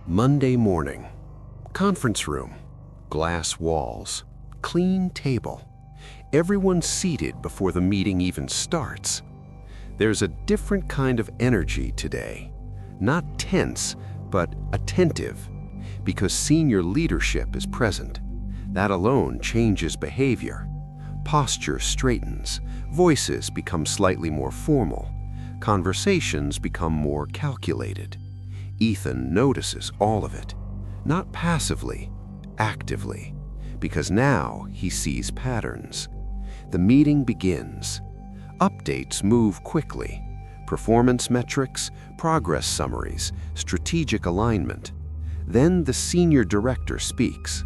Monday morning. Conference room. Glass walls. Clean table. Everyone seated before the meeting even starts. There's a different kind of energy today. Not tense, but attentive, because senior leadership is present. That alone changes behavior. Posture straightens, voices become slightly more formal, conversations become more calculated. Ethan notices all of it, not passively, actively, because now he sees patterns. The meeting begins. Updates move quickly. Performance metrics, progress summaries, strategic alignment. Then the senior director speaks.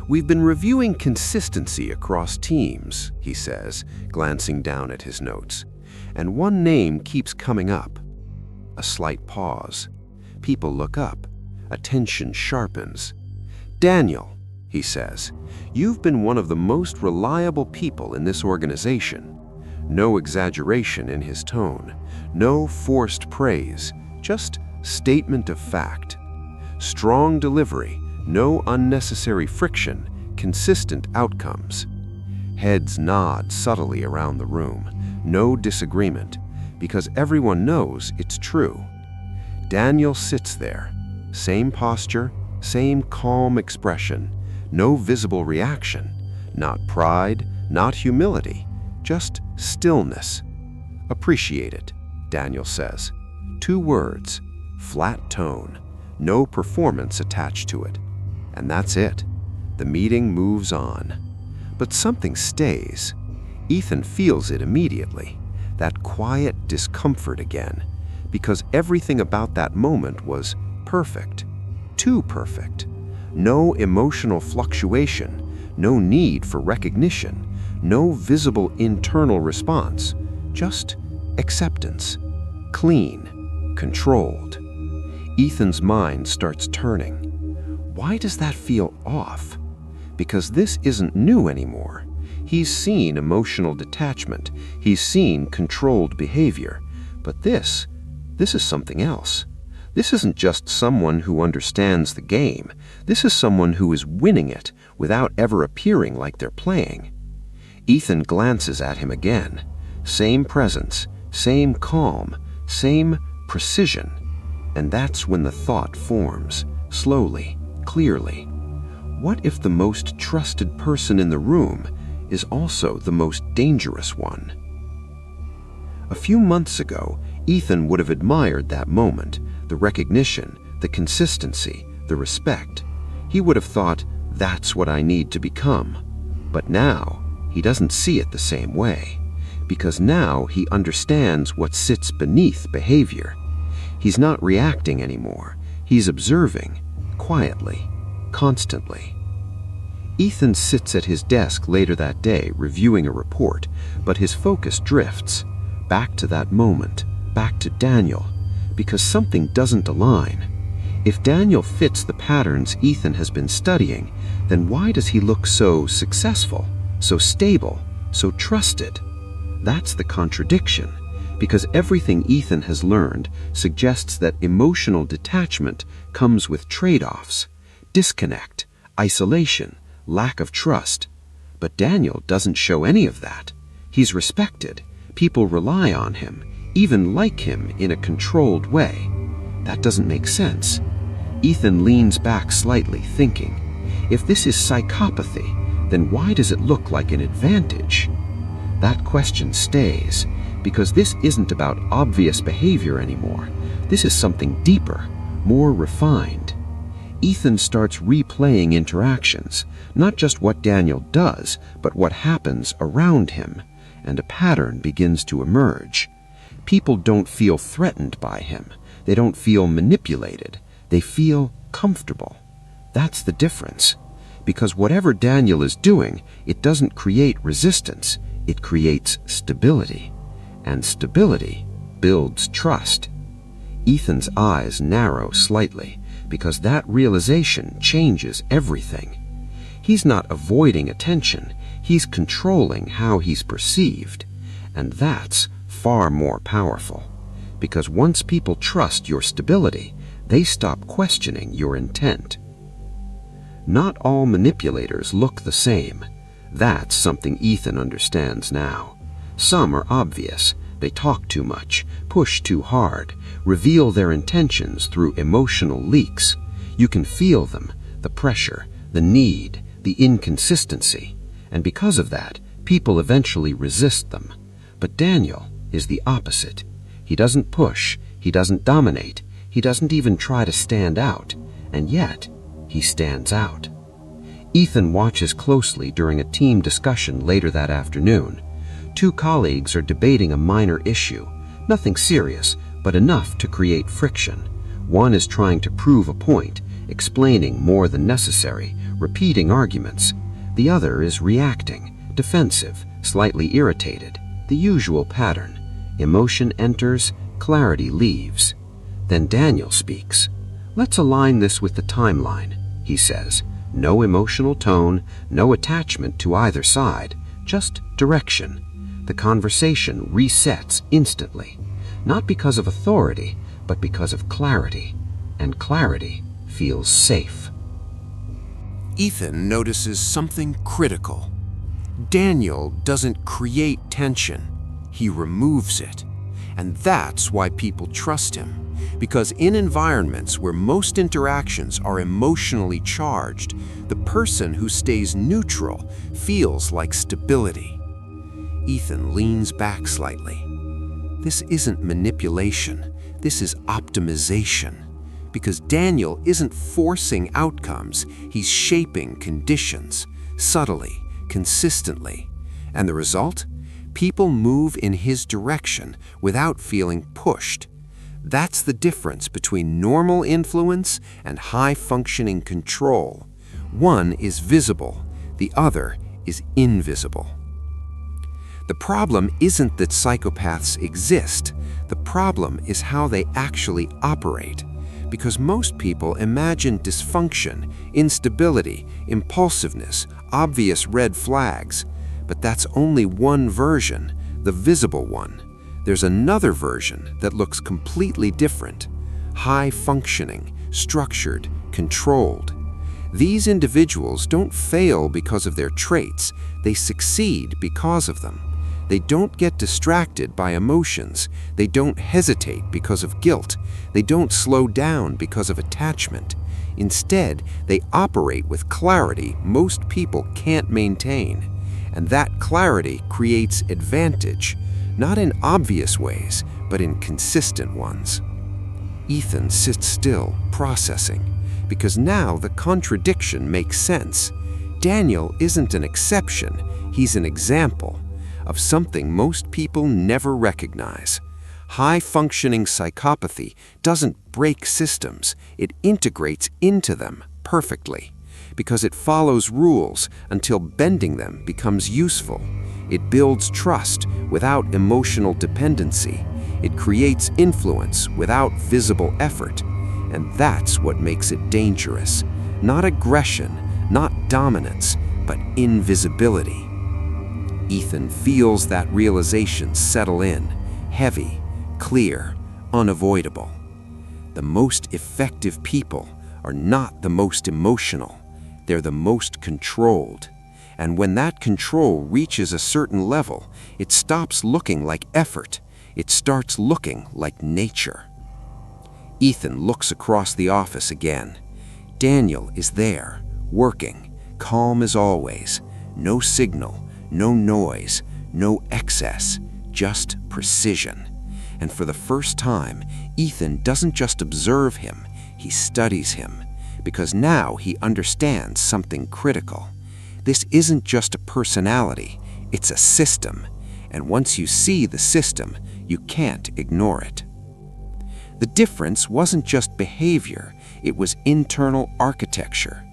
"We've been reviewing consistency across teams," he says, glancing down at his notes. "And one name keeps coming up." A slight pause. People look up. Attention sharpens. "Daniel," he says, "you've been one of the most reliable people in this organization." No exaggeration in his tone, no forced praise, just statement of fact. Strong delivery, no unnecessary friction, consistent outcomes. Heads nod subtly around the room, no disagreement, because everyone knows it's true. Daniel sits there, same posture, same calm expression, no visible reaction, not pride, not humility, just stillness. "Appreciate it," Daniel says. 2 words, flat tone, no performance attached to it. And that's it. The meeting moves on. But something stays. Ethan feels it immediately, that quiet discomfort again, because everything about that moment was perfect, too perfect. No emotional fluctuation, no need for recognition, no visible internal response, just acceptance, clean, controlled. Ethan's mind starts turning. Why does that feel off? Because this isn't new anymore. He's seen emotional detachment, he's seen controlled behavior, but this is something else. This isn't just someone who understands the game. This is someone who is winning it without ever appearing like they're playing. Ethan glances at him again. Same presence, same calm, same precision. And that's when the thought forms, slowly, clearly. What if the most trusted person in the room is also the most dangerous one? A few months ago, Ethan would have admired that moment, the recognition, the consistency, the respect. He would have thought, that's what I need to become. But now, he doesn't see it the same way, because now he understands what sits beneath behavior. He's not reacting anymore. He's observing, quietly, constantly. Ethan sits at his desk later that day reviewing a report, but his focus drifts back to that moment, back to Daniel, because something doesn't align. If Daniel fits the patterns Ethan has been studying, then why does he look so successful, so stable, so trusted? That's the contradiction, because everything Ethan has learned suggests that emotional detachment comes with trade-offs, disconnect, isolation, lack of trust. But Daniel doesn't show any of that. He's respected. People rely on him, even like him in a controlled way. That doesn't make sense. Ethan leans back slightly, thinking, if this is psychopathy, then why does it look like an advantage? That question stays, because this isn't about obvious behavior anymore. This is something deeper, more refined. Ethan starts replaying interactions, not just what Daniel does, but what happens around him, and a pattern begins to emerge. People don't feel threatened by him. They don't feel manipulated. They feel comfortable. That's the difference. Because whatever Daniel is doing, it doesn't create resistance. It creates stability. And stability builds trust. Ethan's eyes narrow slightly, because that realization changes everything. He's not avoiding attention. He's controlling how he's perceived. And that's far more powerful. Because once people trust your stability, They stop questioning your intent. Not all manipulators look the same. That's something Ethan understands now. Some are obvious. They talk too much, push too hard, reveal their intentions through emotional leaks. You can feel them, the pressure, the need, the inconsistency. And because of that, people eventually resist them. But Daniel is the opposite. He doesn't push, he doesn't dominate, he doesn't even try to stand out. And yet, he stands out. Ethan watches closely during a team discussion later that afternoon. Two colleagues are debating a minor issue, nothing serious, but enough to create friction. One is trying to prove a point, explaining more than necessary, repeating arguments. The other is reacting, defensive, slightly irritated, the usual pattern. Emotion enters, clarity leaves. Then Daniel speaks. "Let's align this with the timeline," he says. No emotional tone, no attachment to either side, just direction. The conversation resets instantly, not because of authority, but because of clarity. And clarity feels safe. Ethan notices something critical. Daniel doesn't create tension, he removes it. And that's why people trust him, because in environments where most interactions are emotionally charged, the person who stays neutral feels like stability. Ethan leans back slightly. This isn't manipulation, this is optimization. Because Daniel isn't forcing outcomes, he's shaping conditions, subtly, consistently. And the result? People move in his direction without feeling pushed. That's the difference between normal influence and high-functioning control. One is visible, the other is invisible. The problem isn't that psychopaths exist. The problem is how they actually operate. Because most people imagine dysfunction, instability, impulsiveness, obvious red flags. But that's only one version, the visible one. There's another version that looks completely different. High-functioning, structured, controlled. These individuals don't fail because of their traits, they succeed because of them. They don't get distracted by emotions. They don't hesitate because of guilt. They don't slow down because of attachment. Instead, they operate with clarity most people can't maintain. And that clarity creates advantage, not in obvious ways, but in consistent ones. Ethan sits still, processing, because now the contradiction makes sense. Daniel isn't an exception, he's an example of something most people never recognize. High-functioning psychopathy doesn't break systems, it integrates into them perfectly, because it follows rules until bending them becomes useful. It builds trust without emotional dependency. It creates influence without visible effort. And that's what makes it dangerous. Not aggression, not dominance, but invisibility. Ethan feels that realization settle in, heavy, clear, unavoidable. The most effective people are not the most emotional, they're the most controlled. And when that control reaches a certain level, it stops looking like effort, it starts looking like nature. Ethan looks across the office again. Daniel is there, working, calm as always, no signal, no noise, no excess, just precision. And for the first time, Ethan doesn't just observe him, he studies him, because now he understands something critical. This isn't just a personality, it's a system. And once you see the system, you can't ignore it. The difference wasn't just behavior, it was internal architecture.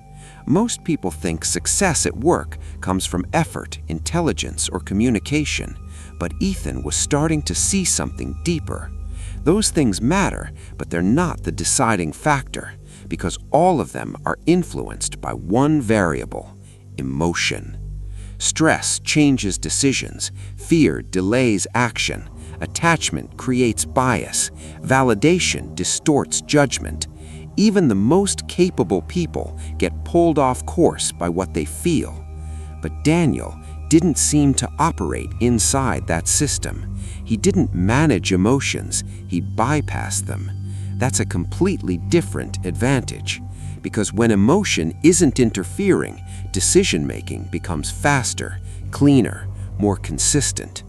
Most people think success at work comes from effort, intelligence, or communication, but Ethan was starting to see something deeper. Those things matter, but they're not the deciding factor, because all of them are influenced by one variable: emotion. Stress changes decisions, fear delays action, attachment creates bias, validation distorts judgment, Even the most capable people get pulled off course by what they feel. But Daniel didn't seem to operate inside that system. He didn't manage emotions, he bypassed them. That's a completely different advantage, because when emotion isn't interfering, decision-making becomes faster, cleaner, more consistent.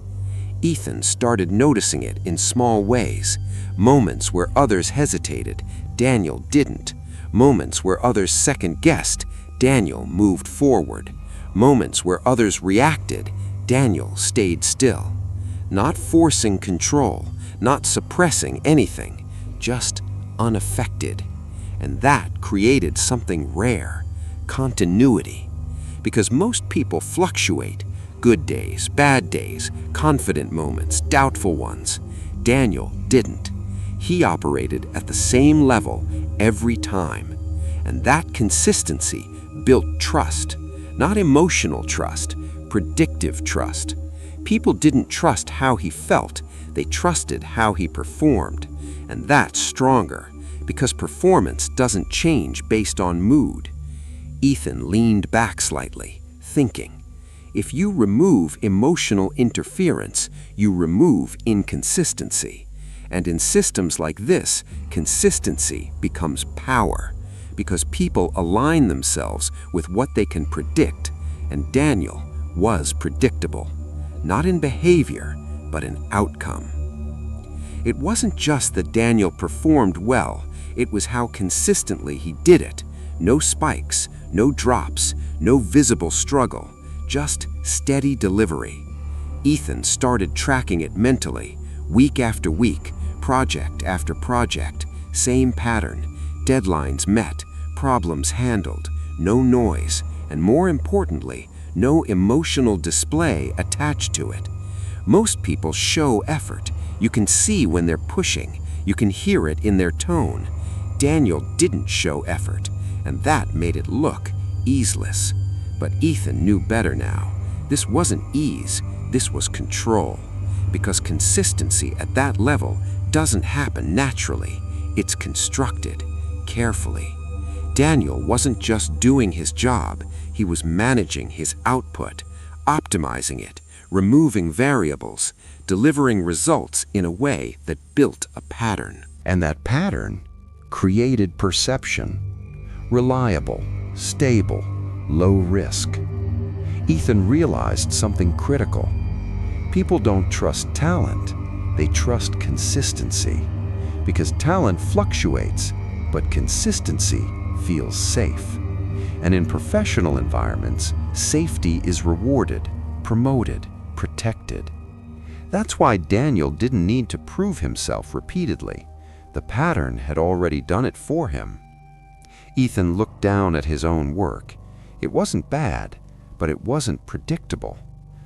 Ethan started noticing it in small ways. Moments where others hesitated, Daniel didn't. Moments where others second-guessed, Daniel moved forward. Moments where others reacted, Daniel stayed still. Not forcing control, not suppressing anything, just unaffected. And that created something rare, continuity. Because most people fluctuate, good days, bad days, confident moments, doubtful ones. Daniel didn't. He operated at the same level every time. And that consistency built trust, not emotional trust, predictive trust. People didn't trust how he felt, they trusted how he performed. And that's stronger, because performance doesn't change based on mood. Ethan leaned back slightly, thinking. If you remove emotional interference, you remove inconsistency. And in systems like this, consistency becomes power, because people align themselves with what they can predict, and Daniel was predictable, not in behavior, but in outcome. It wasn't just that Daniel performed well, it was how consistently he did it. No spikes, no drops, no visible struggle, just steady delivery. Ethan started tracking it mentally, week after week, project after project, same pattern, deadlines met, problems handled, no noise, and more importantly, no emotional display attached to it. Most people show effort. You can see when they're pushing. You can hear it in their tone. Daniel didn't show effort, and that made it look easeless. But Ethan knew better now. This wasn't ease, this was control. Because consistency at that level doesn't happen naturally. It's constructed, carefully. Daniel wasn't just doing his job, he was managing his output, optimizing it, removing variables, delivering results in a way that built a pattern. And that pattern created perception. Reliable, stable, low risk. Ethan realized something critical. People don't trust talent, they trust consistency. Because talent fluctuates, but consistency feels safe. And in professional environments, safety is rewarded, promoted, protected. That's why Daniel didn't need to prove himself repeatedly. The pattern had already done it for him. Ethan looked down at his own work. It wasn't bad, but it wasn't predictable.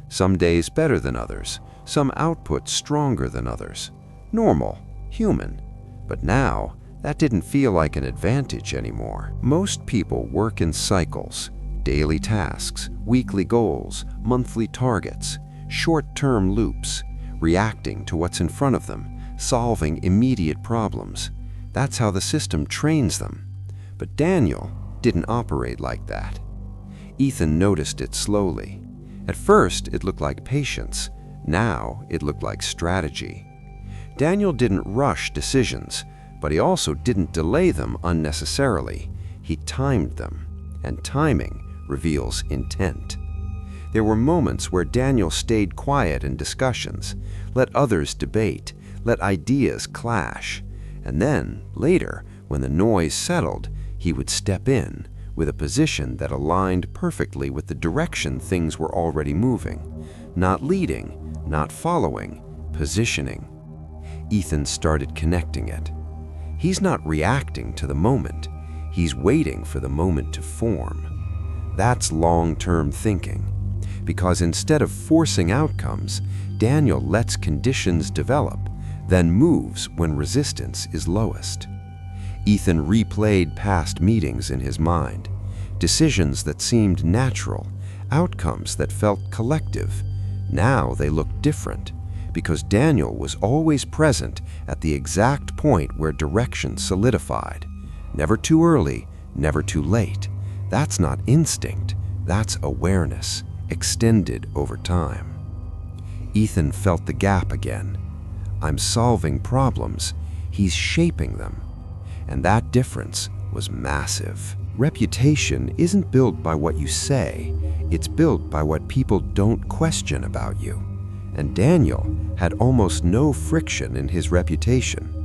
Some days better than others, some output stronger than others. Normal, human. But now, that didn't feel like an advantage anymore. Most people work in cycles, daily tasks, weekly goals, monthly targets, short-term loops, reacting to what's in front of them, solving immediate problems. That's how the system trains them. But Daniel didn't operate like that. Ethan noticed it slowly. At first, it looked like patience. Now, it looked like strategy. Daniel didn't rush decisions, but he also didn't delay them unnecessarily. He timed them, and timing reveals intent. There were moments where Daniel stayed quiet in discussions, let others debate, let ideas clash, and then, later, when the noise settled, he would step in with a position that aligned perfectly with the direction things were already moving. Not leading, not following, positioning. Ethan started connecting it. He's not reacting to the moment. He's waiting for the moment to form. That's long-term thinking. Because instead of forcing outcomes, Daniel lets conditions develop, then moves when resistance is lowest. Ethan replayed past meetings in his mind. Decisions that seemed natural, outcomes that felt collective. Now they looked different, because Daniel was always present at the exact point where direction solidified. Never too early, never too late. That's not instinct, that's awareness, extended over time. Ethan felt the gap again. I'm solving problems, he's shaping them. And that difference was massive. Reputation isn't built by what you say, it's built by what people don't question about you. And Daniel had almost no friction in his reputation.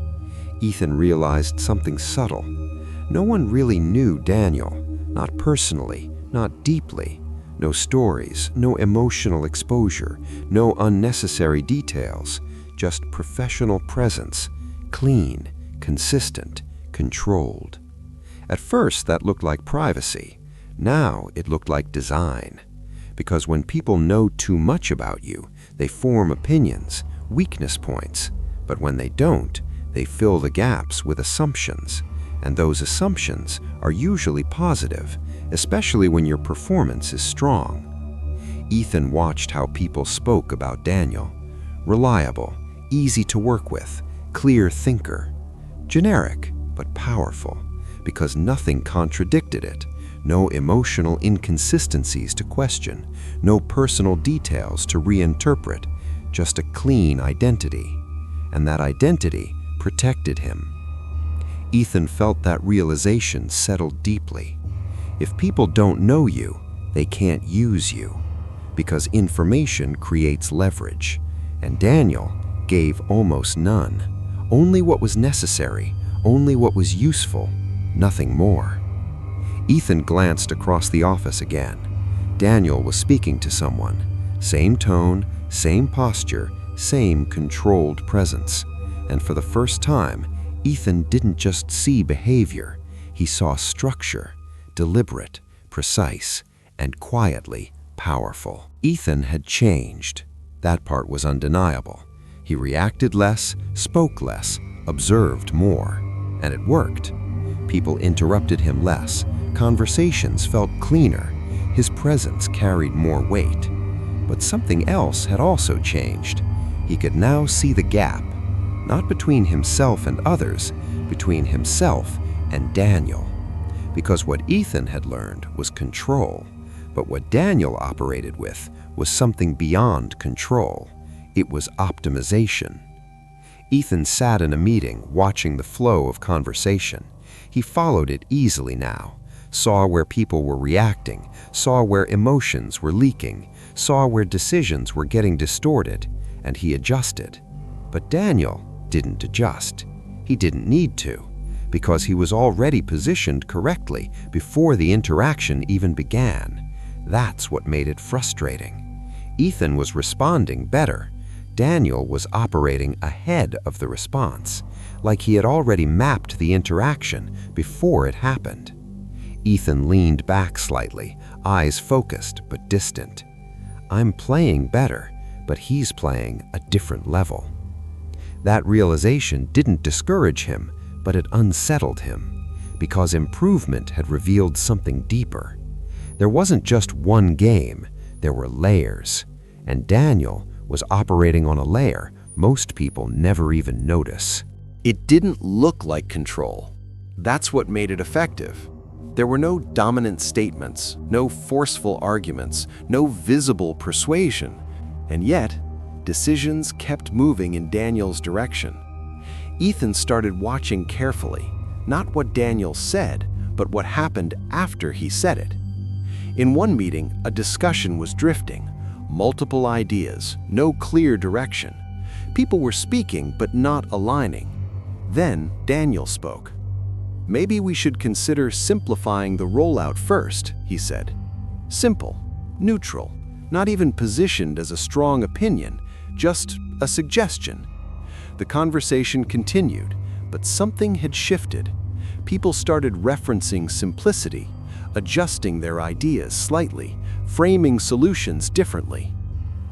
Ethan realized something subtle. No one really knew Daniel, not personally, not deeply. No stories, no emotional exposure, no unnecessary details, just professional presence, clean, consistent, controlled. At first, that looked like privacy. Now it looked like design. Because when people know too much about you, they form opinions, weakness points. But when they don't, they fill the gaps with assumptions. And those assumptions are usually positive, especially when your performance is strong. Ethan watched how people spoke about Daniel. Reliable, easy to work with, clear thinker. Generic, but powerful, because nothing contradicted it. No emotional inconsistencies to question, no personal details to reinterpret, just a clean identity. And that identity protected him. Ethan felt that realization settle deeply. If people don't know you, they can't use you, because information creates leverage. And Daniel gave almost none. Only what was necessary, only what was useful, nothing more. Ethan glanced across the office again. Daniel was speaking to someone. Same tone, same posture, same controlled presence. And for the first time, Ethan didn't just see behavior. He saw structure, deliberate, precise, and quietly powerful. Ethan had changed. That part was undeniable. He reacted less, spoke less, observed more. And it worked. People interrupted him less. Conversations felt cleaner. His presence carried more weight. But something else had also changed. He could now see the gap, not between himself and others, between himself and Daniel. Because what Ethan had learned was control, but what Daniel operated with was something beyond control. It was optimization. Ethan sat in a meeting, watching the flow of conversation. He followed it easily now, saw where people were reacting, saw where emotions were leaking, saw where decisions were getting distorted, and he adjusted. But Daniel didn't adjust. He didn't need to, because he was already positioned correctly before the interaction even began. That's what made it frustrating. Ethan was responding better. Daniel was operating ahead of the response, like he had already mapped the interaction before it happened. Ethan leaned back slightly, eyes focused but distant. I'm playing better, but he's playing a different level. That realization didn't discourage him, but it unsettled him, because improvement had revealed something deeper. There wasn't just one game, there were layers, and Daniel was operating on a layer most people never even notice. It didn't look like control. That's what made it effective. There were no dominant statements, no forceful arguments, no visible persuasion, and yet, decisions kept moving in Daniel's direction. Ethan started watching carefully, not what Daniel said, but what happened after he said it. In one meeting, a discussion was drifting, multiple ideas, no clear direction. People were speaking but not aligning. Then Daniel spoke. Maybe we should consider simplifying the rollout first, he said. Simple, neutral, not even positioned as a strong opinion, just a suggestion. The conversation continued, but something had shifted. People started referencing simplicity, adjusting their ideas slightly, framing solutions differently.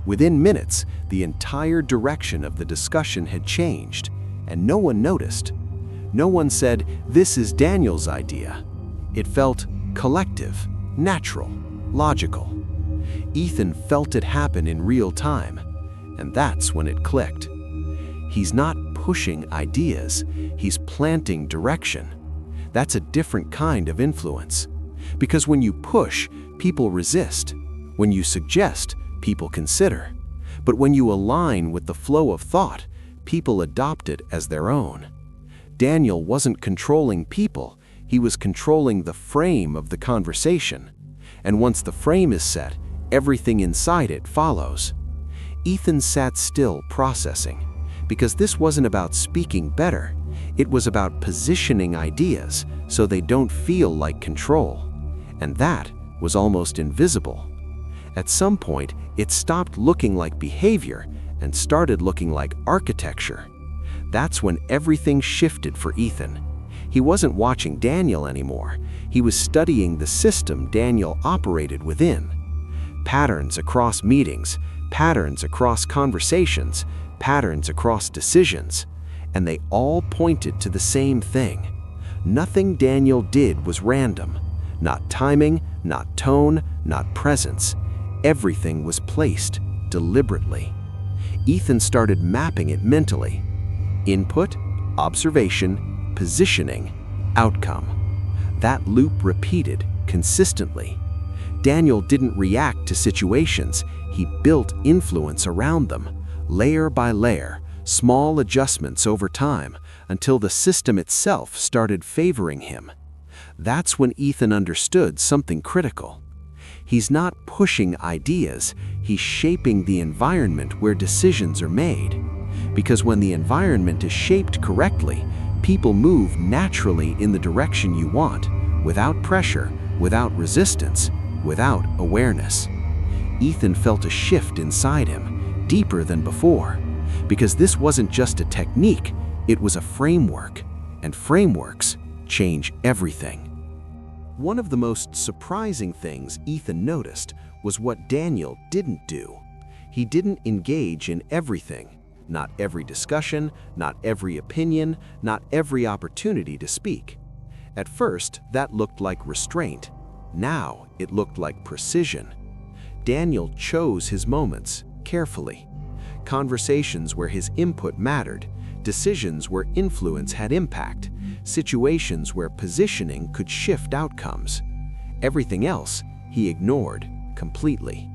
Within minutes, the entire direction of the discussion had changed, and no one noticed. No one said, "This is Daniel's idea." It felt collective, natural, logical. Ethan felt it happen in real time, and that's when it clicked. He's not pushing ideas, he's planting direction. That's a different kind of influence. Because when you push, people resist. When you suggest, people consider. But when you align with the flow of thought, people adopt it as their own. Daniel wasn't controlling people, he was controlling the frame of the conversation. And once the frame is set, everything inside it follows. Ethan sat still, processing, because this wasn't about speaking better. It was about positioning ideas so they don't feel like control. And that was almost invisible. At some point, it stopped looking like behavior and started looking like architecture. That's when everything shifted for Ethan. He wasn't watching Daniel anymore. He was studying the system Daniel operated within. Patterns across meetings, patterns across conversations, patterns across decisions. And they all pointed to the same thing. Nothing Daniel did was random. Not timing, not tone, not presence. Everything was placed deliberately. Ethan started mapping it mentally. Input, observation, positioning, outcome. That loop repeated consistently. Daniel didn't react to situations, he built influence around them, layer by layer, small adjustments over time, until the system itself started favoring him. That's when Ethan understood something critical. He's not pushing ideas, he's shaping the environment where decisions are made. Because when the environment is shaped correctly, people move naturally in the direction you want, without pressure, without resistance, without awareness. Ethan felt a shift inside him, deeper than before, because this wasn't just a technique, it was a framework, and frameworks change everything. One of the most surprising things Ethan noticed was what Daniel didn't do. He didn't engage in everything. Not every discussion, not every opinion, not every opportunity to speak. At first, that looked like restraint. Now, it looked like precision. Daniel chose his moments carefully. Conversations where his input mattered, decisions where influence had impact, situations where positioning could shift outcomes. Everything else, he ignored completely.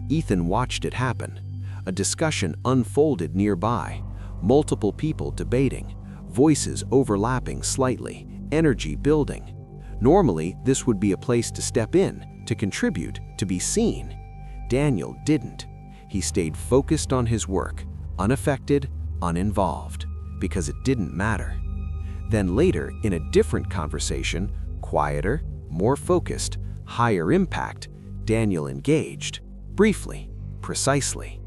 Ethan watched it happen. A discussion unfolded nearby, multiple people debating, voices overlapping slightly, energy building. Normally, this would be a place to step in, to contribute, to be seen. Daniel didn't. He stayed focused on his work, unaffected, uninvolved, because it didn't matter. Then later, in a different conversation, quieter, more focused, higher impact, Daniel engaged, briefly, precisely.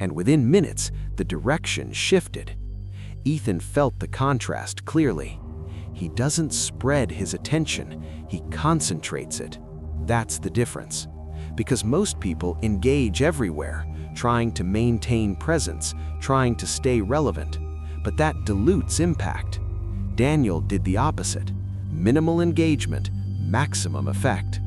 And within minutes, the direction shifted. Ethan felt the contrast clearly. He doesn't spread his attention, he concentrates it. That's the difference. Because most people engage everywhere, trying to maintain presence, trying to stay relevant. But that dilutes impact. Daniel did the opposite. Minimal engagement, maximum effect.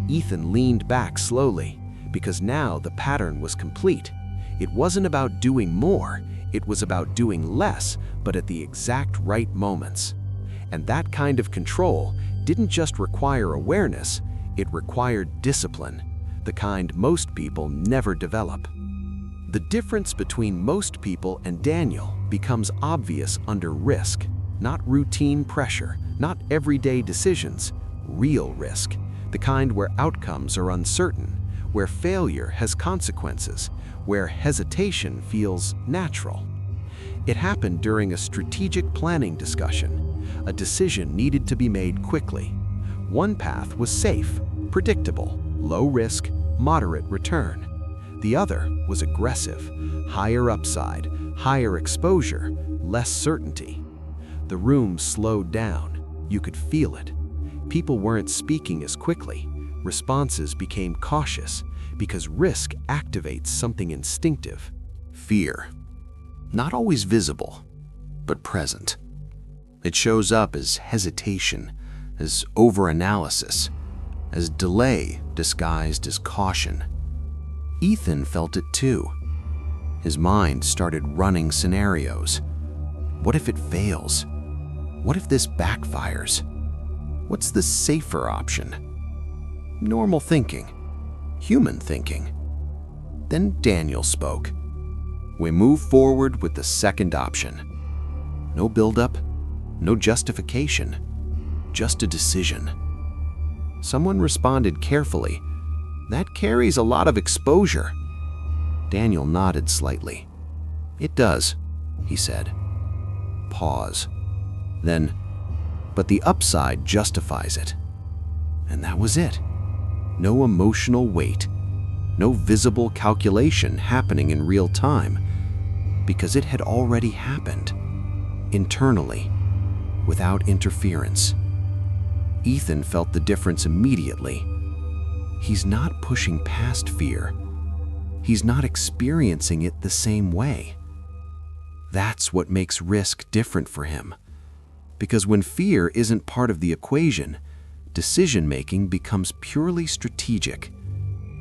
Ethan leaned back slowly, because now the pattern was complete. It wasn't about doing more, it was about doing less, but at the exact right moments. And that kind of control didn't just require awareness, it required discipline, the kind most people never develop. The difference between most people and Daniel becomes obvious under risk, not routine pressure, not everyday decisions, real risk, the kind where outcomes are uncertain, where failure has consequences, where hesitation feels natural. It happened during a strategic planning discussion. A decision needed to be made quickly. One path was safe, predictable, low risk, moderate return. The other was aggressive, higher upside, higher exposure, less certainty. The room slowed down. You could feel it. People weren't speaking as quickly. Responses became cautious because risk activates something instinctive. Fear. Not always visible, but present. It shows up as hesitation, as overanalysis, as delay disguised as caution. Ethan felt it too. His mind started running scenarios. What if it fails? What if this backfires? What's the safer option? Normal thinking. Human thinking. Then Daniel spoke. We move forward with the second option. No buildup, no justification, just a decision. Someone responded carefully. That carries a lot of exposure. Daniel nodded slightly. It does, he said. Pause. Then, but the upside justifies it. And that was it. No emotional weight, no visible calculation happening in real time, because it had already happened, internally, without interference. Ethan felt the difference immediately. He's not pushing past fear. He's not experiencing it the same way. That's what makes risk different for him. Because when fear isn't part of the equation, decision-making becomes purely strategic,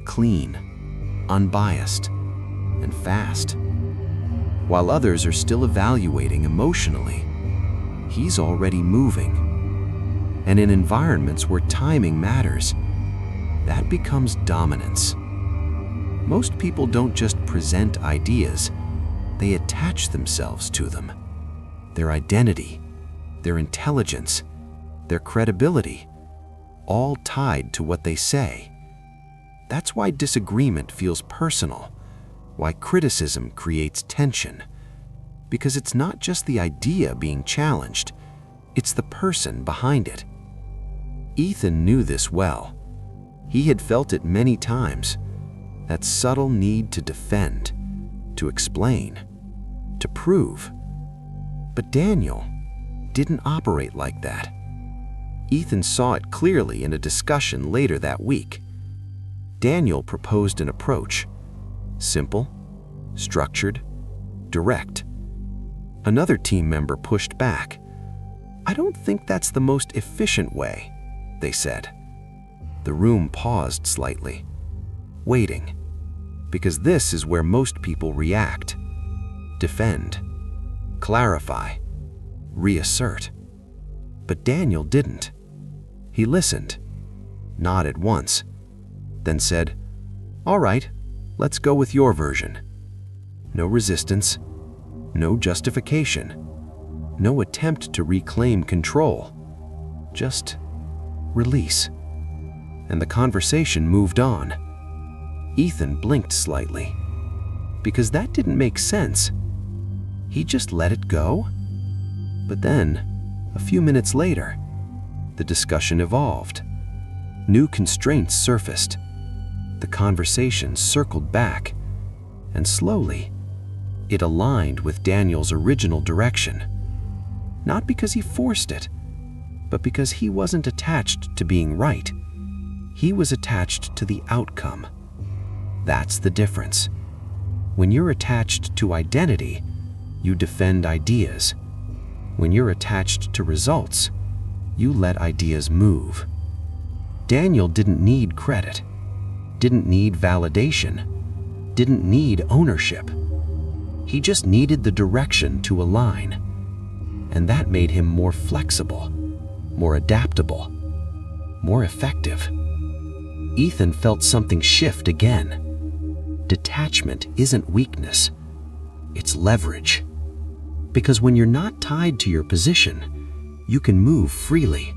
clean, unbiased, and fast. While others are still evaluating emotionally, he's already moving. And in environments where timing matters, that becomes dominance. Most people don't just present ideas, they attach themselves to them. Their identity, their intelligence, their credibility, all tied to what they say. That's why disagreement feels personal, why criticism creates tension. Because it's not just the idea being challenged, it's the person behind it. Ethan knew this well. He had felt it many times, that subtle need to defend, to explain, to prove. But Daniel didn't operate like that. Ethan saw it clearly in a discussion later that week. Daniel proposed an approach, simple, structured, direct. Another team member pushed back. I don't think that's the most efficient way, they said. The room paused slightly, waiting, because this is where most people react. Defend, clarify, reassert. But Daniel didn't. He listened, nodded once, then said, "All right, let's go with your version." No resistance, no justification, no attempt to reclaim control, just release. And the conversation moved on. Ethan blinked slightly, because that didn't make sense. He just let it go. But then, a few minutes later, the discussion evolved. New constraints surfaced. The conversation circled back, and slowly, it aligned with Daniel's original direction. Not because he forced it, but because he wasn't attached to being right. He was attached to the outcome. That's the difference. When you're attached to identity, you defend ideas. When you're attached to results, you let ideas move. Daniel didn't need credit, didn't need validation, didn't need ownership. He just needed the direction to align. And that made him more flexible, more adaptable, more effective. Ethan felt something shift again. Detachment isn't weakness, it's leverage. Because when you're not tied to your position, you can move freely,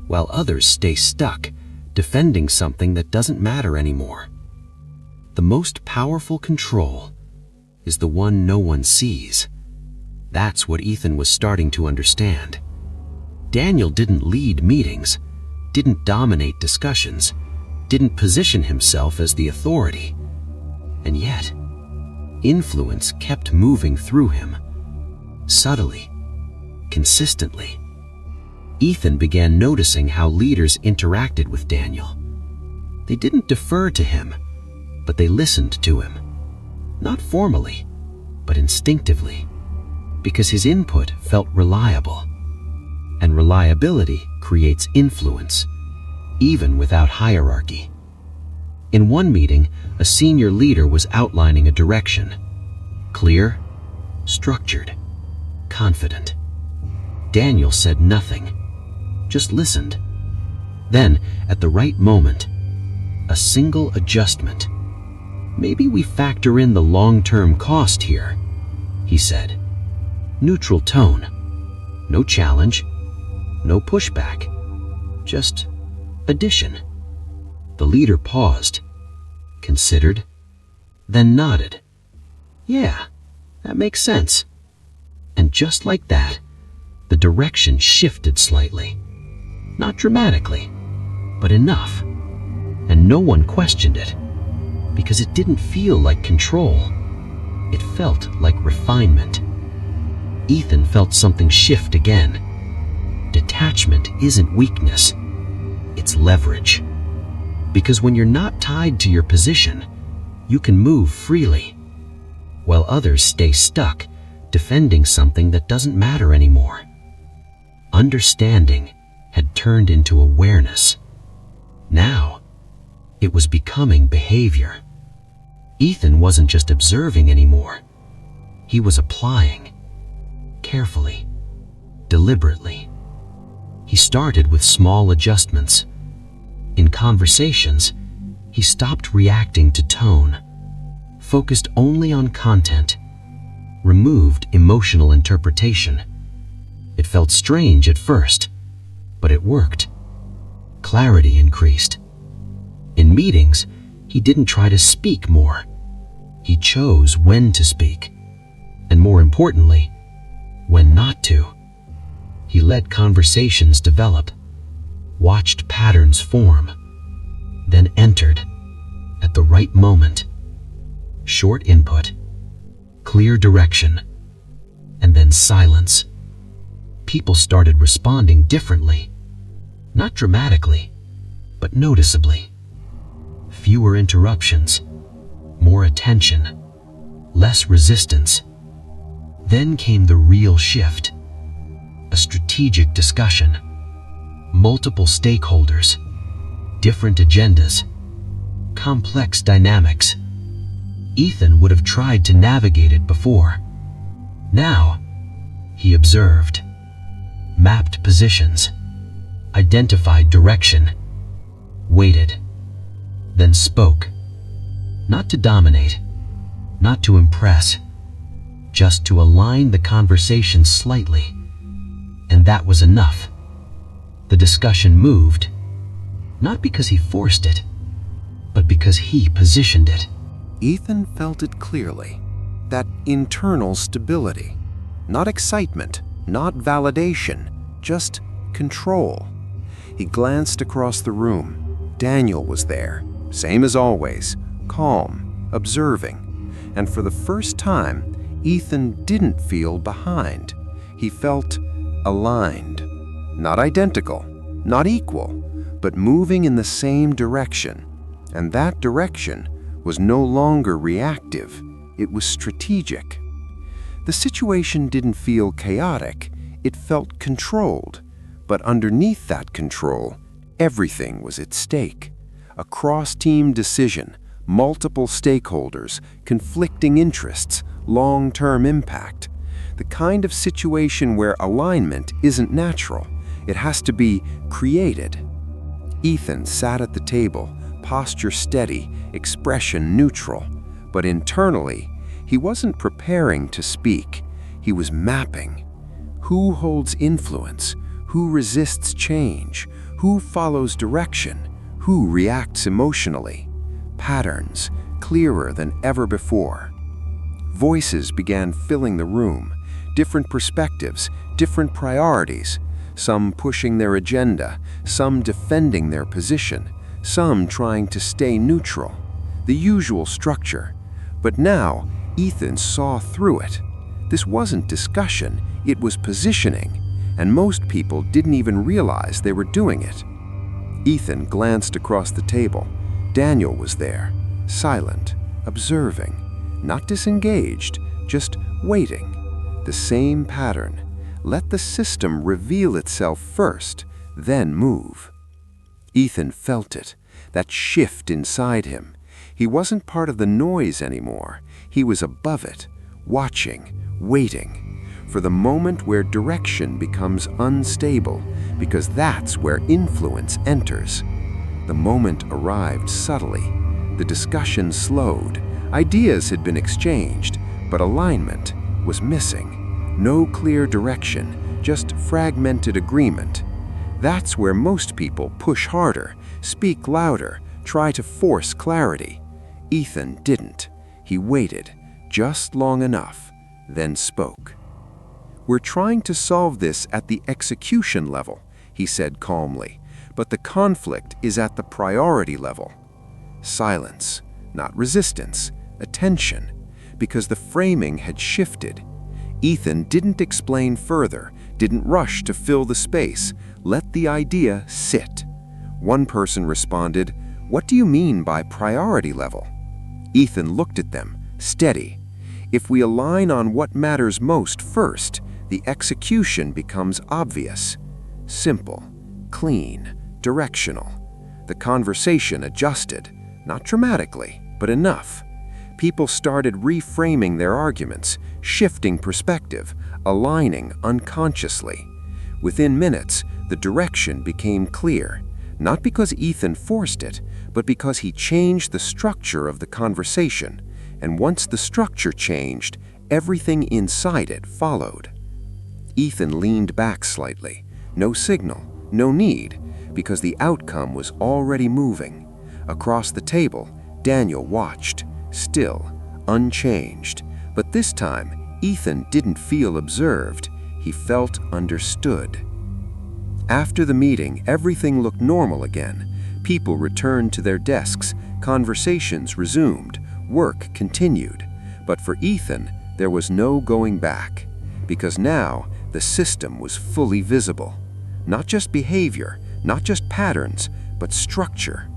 while others stay stuck, defending something that doesn't matter anymore. The most powerful control is the one no one sees. That's what Ethan was starting to understand. Daniel didn't lead meetings, didn't dominate discussions, didn't position himself as the authority. And yet, influence kept moving through him, subtly, consistently. Ethan began noticing how leaders interacted with Daniel. They didn't defer to him, but they listened to him. Not formally, but instinctively, because his input felt reliable. And reliability creates influence, even without hierarchy. In one meeting, a senior leader was outlining a direction. Clear, structured, confident. Daniel said nothing, just listened. Then, at the right moment, a single adjustment. "Maybe we factor in the long-term cost here," he said. Neutral tone. No challenge, no pushback, just addition. The leader paused, considered, then nodded. "Yeah, that makes sense." And just like that, the direction shifted slightly. Not dramatically, but enough. And no one questioned it, because it didn't feel like control. It felt like refinement. Ethan felt something shift again. Detachment isn't weakness, it's leverage. Because when you're not tied to your position, you can move freely, while others stay stuck, defending something that doesn't matter anymore. Understanding had turned into awareness. Now, it was becoming behavior. Ethan wasn't just observing anymore. He was applying. Carefully, deliberately. He started with small adjustments. In conversations, he stopped reacting to tone, focused only on content, removed emotional interpretation. It felt strange at first, but it worked. Clarity increased. In meetings, he didn't try to speak more. He chose when to speak, and more importantly, when not to. He let conversations develop, watched patterns form, then entered at the right moment. Short input, clear direction, and then silence. People started responding differently, not dramatically, but noticeably. Fewer interruptions, more attention, less resistance. Then came the real shift. A strategic discussion. Multiple stakeholders, different agendas, complex dynamics. Ethan would have tried to navigate it before. Now, he observed, mapped positions, identified direction, waited, then spoke. Not to dominate, not to impress, just to align the conversation slightly. And that was enough. The discussion moved, not because he forced it, but because he positioned it. Ethan felt it clearly. That internal stability. Not excitement, not validation, just control. He glanced across the room. Daniel was there, same as always, calm, observing. And for the first time, Ethan didn't feel behind. He felt aligned. Not identical, not equal, but moving in the same direction. And that direction was no longer reactive, it was strategic. The situation didn't feel chaotic, it felt controlled. But underneath that control, everything was at stake. A cross-team decision, multiple stakeholders, conflicting interests, long-term impact. The kind of situation where alignment isn't natural. It has to be created. Ethan sat at the table, posture steady, expression neutral. But internally, he wasn't preparing to speak. He was mapping. Who holds influence? Who resists change? Who follows direction? Who reacts emotionally? Patterns, clearer than ever before. Voices began filling the room. Different perspectives, different priorities. Some pushing their agenda, some defending their position, some trying to stay neutral. The usual structure. But now, Ethan saw through it. This wasn't discussion, it was positioning, and most people didn't even realize they were doing it. Ethan glanced across the table. Daniel was there, silent, observing, not disengaged, just waiting. The same pattern. Let the system reveal itself first, then move. Ethan felt it, that shift inside him. He wasn't part of the noise anymore. He was above it, watching, waiting, for the moment where direction becomes unstable, because that's where influence enters. The moment arrived subtly. The discussion slowed. Ideas had been exchanged, but alignment was missing. No clear direction, just fragmented agreement. That's where most people push harder, speak louder, try to force clarity. Ethan didn't. He waited, just long enough, then spoke. "We're trying to solve this at the execution level," he said calmly, "but the conflict is at the priority level." Silence, not resistance, attention, because the framing had shifted. Ethan didn't explain further, didn't rush to fill the space, let the idea sit. One person responded, "What do you mean by priority level?" Ethan looked at them, steady. "If we align on what matters most first, the execution becomes obvious. Simple, clean, directional." The conversation adjusted, not dramatically, but enough. People started reframing their arguments, shifting perspective, aligning unconsciously. Within minutes, the direction became clear, not because Ethan forced it, but because he changed the structure of the conversation, and once the structure changed, everything inside it followed. Ethan leaned back slightly. No signal, no need, because the outcome was already moving. Across the table, Daniel watched, still, unchanged. But this time, Ethan didn't feel observed. He felt understood. After the meeting, everything looked normal again. People returned to their desks, conversations resumed, work continued. But for Ethan, there was no going back, because now the system was fully visible. Not just behavior, not just patterns, but structure.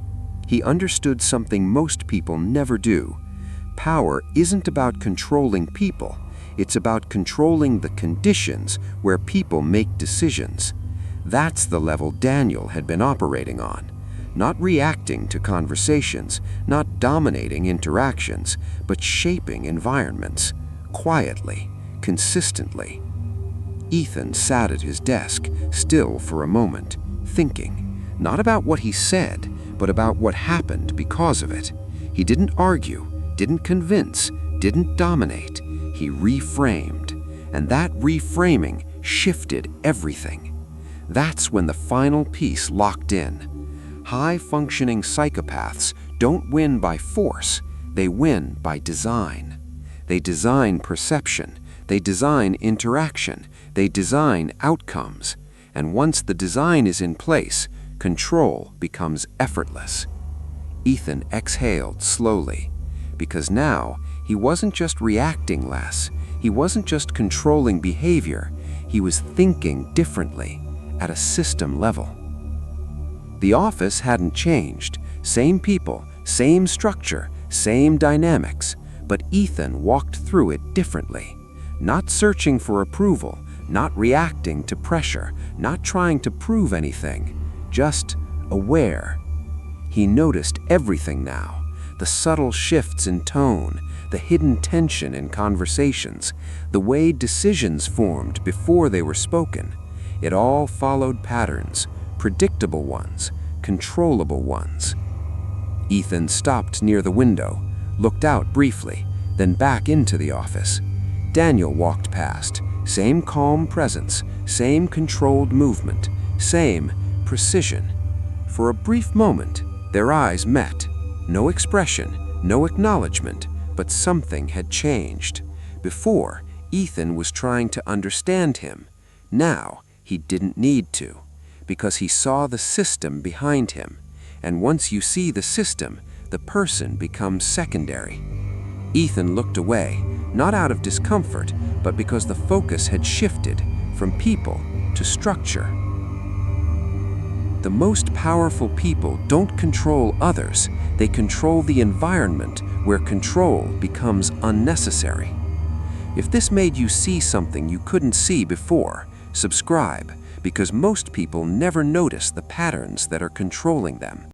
He understood something most people never do. Power isn't about controlling people. It's about controlling the conditions where people make decisions. That's the level Daniel had been operating on. Not reacting to conversations, not dominating interactions, but shaping environments, quietly, consistently. Ethan sat at his desk, still for a moment, thinking, not about what he said, but about what happened because of it. He didn't argue, didn't convince, didn't dominate. He reframed, and that reframing shifted everything. That's when the final piece locked in. High-functioning psychopaths don't win by force, they win by design. They design perception, they design interaction, they design outcomes. And once the design is in place, control becomes effortless. Ethan exhaled slowly, because now he wasn't just reacting less, he wasn't just controlling behavior, he was thinking differently, at a system level. The office hadn't changed, same people, same structure, same dynamics, but Ethan walked through it differently, not searching for approval, not reacting to pressure, not trying to prove anything, just aware. He noticed everything now, the subtle shifts in tone, the hidden tension in conversations, the way decisions formed before they were spoken. It all followed patterns, predictable ones, controllable ones. Ethan stopped near the window, looked out briefly, then back into the office. Daniel walked past, same calm presence, same controlled movement, same precision. For a brief moment, their eyes met. No expression, no acknowledgement, but something had changed. Before, Ethan was trying to understand him. Now, he didn't need to, because he saw the system behind him. And once you see the system, the person becomes secondary. Ethan looked away, not out of discomfort, but because the focus had shifted from people to structure. The most powerful people don't control others, they control the environment where control becomes unnecessary. If this made you see something you couldn't see before, subscribe, because most people never notice the patterns that are controlling them.